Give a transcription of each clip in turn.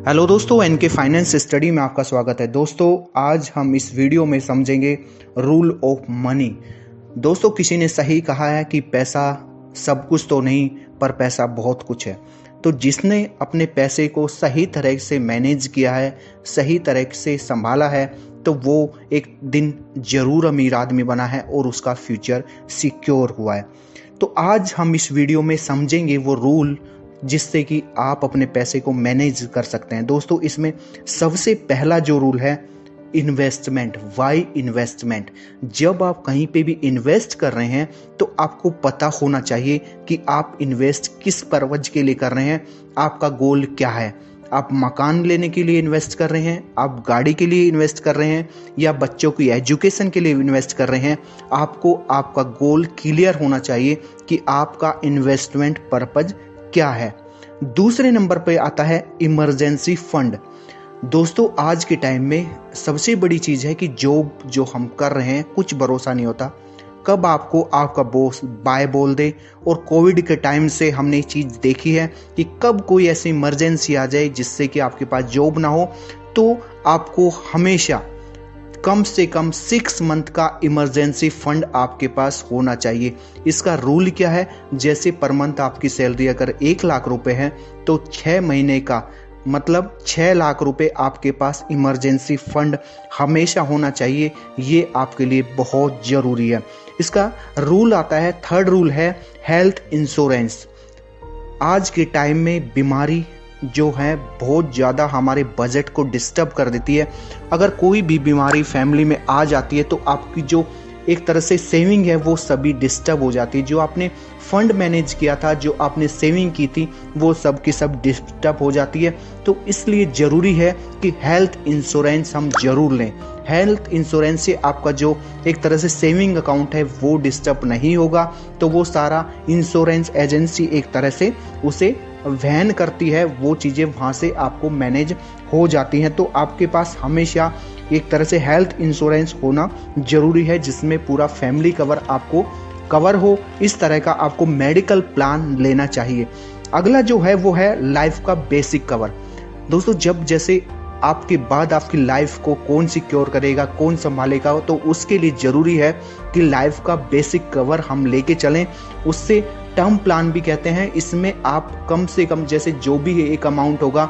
Hello दोस्तों, N K finance study में आपका स्वागत है। दोस्तों, आज हम इस वीडियो में समझेंगे रूल ऑफ मनी। दोस्तों, किसी ने सही कहा है कि पैसा सब कुछ तो नहीं, पर पैसा बहुत कुछ है। तो जिसने अपने पैसे को सही तरह से मैनेज किया है, सही तरह से संभाला है, तो वो एक दिन जरूर अमीर आदमी बना है और उसका फ्यूचर सिक्योर हुआ है। तो आज हम इस वीडियो में समझेंगे वो रूल जिससे कि आप अपने पैसे को मैनेज कर सकते हैं। दोस्तों, इसमें सबसे पहला जो रूल है इन्वेस्टमेंट। Y investment? जब आप कहीं पे भी इन्वेस्ट कर रहे हैं तो आपको पता होना चाहिए कि आप इन्वेस्ट किस पर्पज के लिए कर रहे हैं, आपका गोल क्या है। आप मकान लेने के लिए इन्वेस्ट कर रहे हैं, आप गाड़ी के लिए इन्वेस्ट कर रहे हैं, या बच्चों की एजुकेशन के लिए इन्वेस्ट कर रहे हैं। आपको आपका गोल क्लियर होना चाहिए कि आपका इन्वेस्टमेंट पर्पज क्या है। दूसरे नंबर पे आता है इमरजेंसी फंड। दोस्तों, आज के टाइम में सबसे बड़ी चीज है कि जॉब जो हम कर रहे हैं, कुछ भरोसा नहीं होता कब आपको आपका बॉस बाय बोल दे। और कोविड के टाइम से हमने एक चीज देखी है कि कब कोई ऐसी इमरजेंसी आ जाए जिससे कि आपके पास जॉब ना हो, तो आपको हमेशा कम से कम 6 मंथ का इमरजेंसी फंड आपके पास होना चाहिए। इसका रूल क्या है? जैसे पर मंथ आपकी सैलरी अगर 1 लाख रुपए है तो 6 महीने का मतलब 6 लाख रुपए आपके पास इमरजेंसी फंड हमेशा होना चाहिए। ये आपके लिए बहुत जरूरी है। इसका रूल आता है, थर्ड रूल है हेल्थ इंश्योरेंस। आज के टाइम में बीमारी जो है बहुत ज़्यादा हमारे बजट को डिस्टर्ब कर देती है। अगर कोई भी बीमारी फैमिली में आ जाती है तो आपकी जो एक तरह से सेविंग है वो सभी डिस्टर्ब हो जाती है। जो आपने फंड मैनेज किया था, जो आपने सेविंग की थी, वो सब की सब डिस्टर्ब हो जाती है। तो इसलिए ज़रूरी है कि हेल्थ इंश्योरेंस हम जरूर लें। हेल्थ इंश्योरेंस से आपका जो एक तरह से सेविंग अकाउंट है वो डिस्टर्ब नहीं होगा। तो वो सारा इंश्योरेंस एजेंसी एक तरह से उसे वहन करती है, वो चीज़ें वहाँ से आपको मैनेज हो जाती हैं। तो आपके पास हमेशा एक तरह से हेल्थ इंश्योरेंस होना जरूरी है, जिसमें पूरा फैमिली कवर आपको कवर हो। इस तरह का आपको मेडिकल प्लान लेना चाहिए। अगला जो है वो है लाइफ का बेसिक कवर। दोस्तों, जब जैसे आपके बाद आपकी लाइफ को कौन सिक्योर करेगा, कौन संभालेगा, तो उसके लिए ज़रूरी है कि लाइफ का बेसिक कवर हम लेके चलें। उससे टर्म प्लान भी कहते हैं। इसमें आप कम से कम जैसे जो भी एक अमाउंट होगा,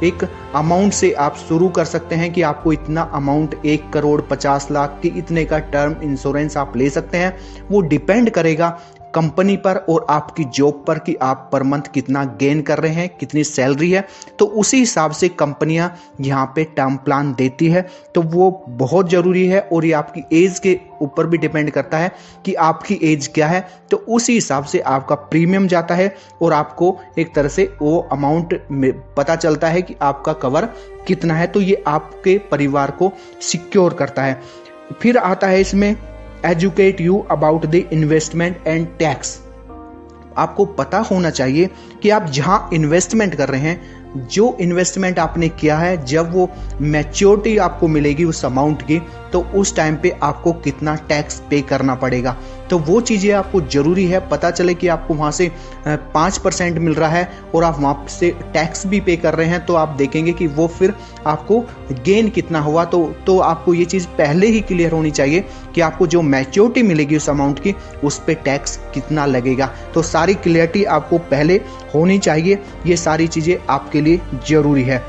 एक अमाउंट से आप शुरू कर सकते हैं कि आपको इतना अमाउंट 1 करोड़ 50 लाख की इतने का टर्म इंश्योरेंस आप ले सकते हैं। वो डिपेंड करेगा कंपनी पर और आपकी जॉब पर कि आप पर मंथ कितना गेन कर रहे हैं, कितनी सैलरी है। तो उसी हिसाब से कंपनियां यहाँ पे टर्म प्लान देती है। तो वो बहुत ज़रूरी है और ये आपकी एज के ऊपर भी डिपेंड करता है कि आपकी एज क्या है। तो उसी हिसाब से आपका प्रीमियम जाता है और आपको एक तरह से वो अमाउंट में पता चलता है कि आपका कवर कितना है। तो ये आपके परिवार को सिक्योर करता है। फिर आता है इसमें educate you about the investment and tax. आपको पता होना चाहिए कि आप जहां इन्वेस्टमेंट कर रहे हैं, जो इन्वेस्टमेंट आपने किया है, जब वो मैच्योरिटी आपको मिलेगी उस अमाउंट की, तो उस टाइम पे आपको कितना टैक्स पे करना पड़ेगा। तो वो चीज़ें आपको ज़रूरी है पता चले कि आपको वहाँ से 5% मिल रहा है और आप वहाँ से टैक्स भी पे कर रहे हैं। तो आप देखेंगे कि वो फिर आपको गेन कितना हुआ। तो आपको ये चीज़ पहले ही क्लियर होनी चाहिए कि आपको जो मैच्योरिटी मिलेगी उस अमाउंट की, उस पर टैक्स कितना लगेगा। तो सारी क्लियरिटी आपको पहले होनी चाहिए। ये सारी चीज़ें आपके लिए ज़रूरी है।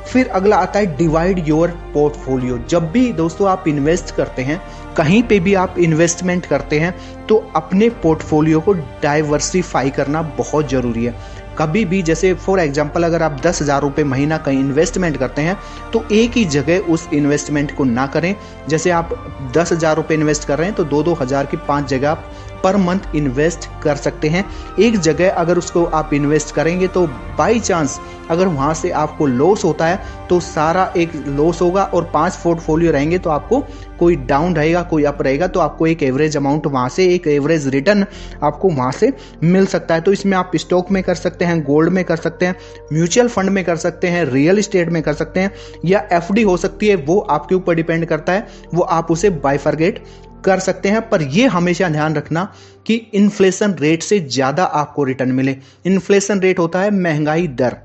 फिर अगला आता है डिवाइड योर पोर्टफोलियो। जब भी दोस्तों आप इन्वेस्ट करते हैं, कहीं पे भी आप इन्वेस्टमेंट करते हैं, तो अपने पोर्टफोलियो को डाइवर्सिफाई करना बहुत ज़रूरी है। कभी भी जैसे फॉर एग्जांपल अगर आप 10,000 रुपये महीना कहीं इन्वेस्टमेंट करते हैं, तो एक ही जगह उस इन्वेस्टमेंट को ना करें। जैसे आप 10,000 रुपये इन्वेस्ट कर रहे हैं तो 2-2 हज़ार की 5 जगह आप पर मंथ इन्वेस्ट कर सकते हैं। एक जगह अगर उसको आप इन्वेस्ट करेंगे तो बाई चांस अगर वहाँ से आपको लॉस होता है तो सारा एक लॉस होगा, और 5 पोर्टफोलियो रहेंगे तो आपको कोई डाउन रहेगा, कोई अप रहेगा, तो आपको एक एवरेज अमाउंट वहाँ से, एक एवरेज रिटर्न आपको वहाँ से मिल सकता है। तो इसमें आप स्टॉक में कर सकते हैं, गोल्ड में कर सकते हैं, म्यूचुअल फंड में कर सकते हैं, रियल एस्टेट में कर सकते हैं, या एफडी हो सकती है। वो आपके ऊपर डिपेंड करता है, वो आप उसे बाइफरगेट कर सकते हैं। पर यह हमेशा ध्यान रखना कि इन्फ्लेशन रेट से ज्यादा आपको रिटर्न मिले। इन्फ्लेशन रेट होता है महंगाई दर।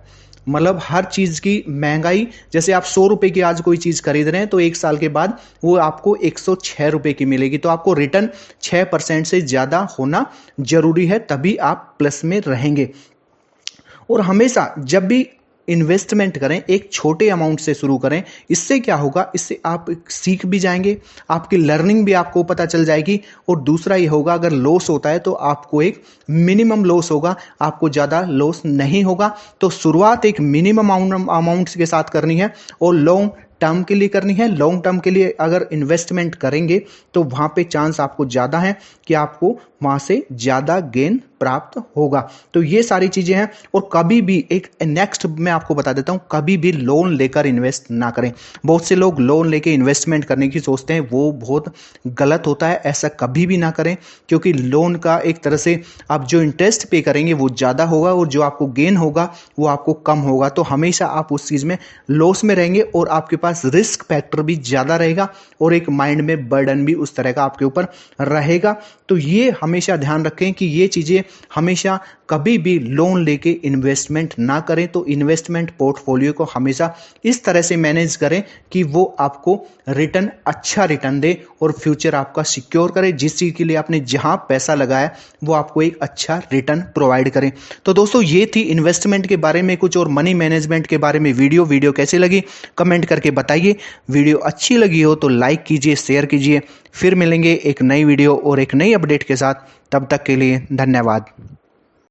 मतलब हर चीज़ की महंगाई, जैसे आप 100 रुपये की आज कोई चीज़ खरीद रहे हैं तो 1 साल के बाद वो आपको 106 रुपये की मिलेगी। तो आपको रिटर्न 6% से ज़्यादा होना जरूरी है, तभी आप प्लस में रहेंगे। और हमेशा जब भी इन्वेस्टमेंट करें एक छोटे अमाउंट से शुरू करें। इससे क्या होगा, इससे आप सीख भी जाएंगे, आपकी लर्निंग भी आपको पता चल जाएगी। और दूसरा ये होगा, अगर लॉस होता है तो आपको एक मिनिमम लॉस होगा, आपको ज़्यादा लॉस नहीं होगा। तो शुरुआत एक मिनिमम अमाउंट के साथ करनी है और लॉन्ग टर्म के लिए करनी है। लॉन्ग टर्म के लिए अगर इन्वेस्टमेंट करेंगे तो वहाँ पे चांस आपको ज़्यादा है कि आपको वहाँ से ज़्यादा गेन प्राप्त होगा। तो ये सारी चीज़ें हैं। और कभी भी एक नेक्स्ट मैं आपको बता देता हूँ, कभी भी लोन लेकर इन्वेस्ट ना करें। बहुत से लोग लोन लेके इन्वेस्टमेंट करने की सोचते हैं, वो बहुत गलत होता है। ऐसा कभी भी ना करें, क्योंकि लोन का एक तरह से आप जो इंटरेस्ट पे करेंगे वो ज़्यादा होगा और जो आपको गेन होगा वो आपको कम होगा। तो हमेशा आप उस चीज़ में लॉस में रहेंगे और आपके पास रिस्क फैक्टर भी ज़्यादा रहेगा और एक माइंड में बर्डन भी उस तरह का आपके ऊपर रहेगा। तो ये हमेशा ध्यान रखें कि ये चीज़ें हमेशा कभी भी लोन लेके इन्वेस्टमेंट ना करें। तो इन्वेस्टमेंट पोर्टफोलियो को हमेशा इस तरह से मैनेज करें कि वो आपको रिटर्न, अच्छा रिटर्न दे और फ्यूचर आपका सिक्योर करे। जिस चीज़ के लिए आपने जहां पैसा लगाया वो आपको एक अच्छा रिटर्न प्रोवाइड करें। तो दोस्तों ये थी इन्वेस्टमेंट के बारे में कुछ और मनी मैनेजमेंट के बारे में वीडियो कैसी लगी कमेंट करके बताइए। वीडियो अच्छी लगी हो तो लाइक कीजिए, शेयर कीजिए। फिर मिलेंगे एक नई वीडियो और एक नई अपडेट के साथ। तब तक के लिए धन्यवाद।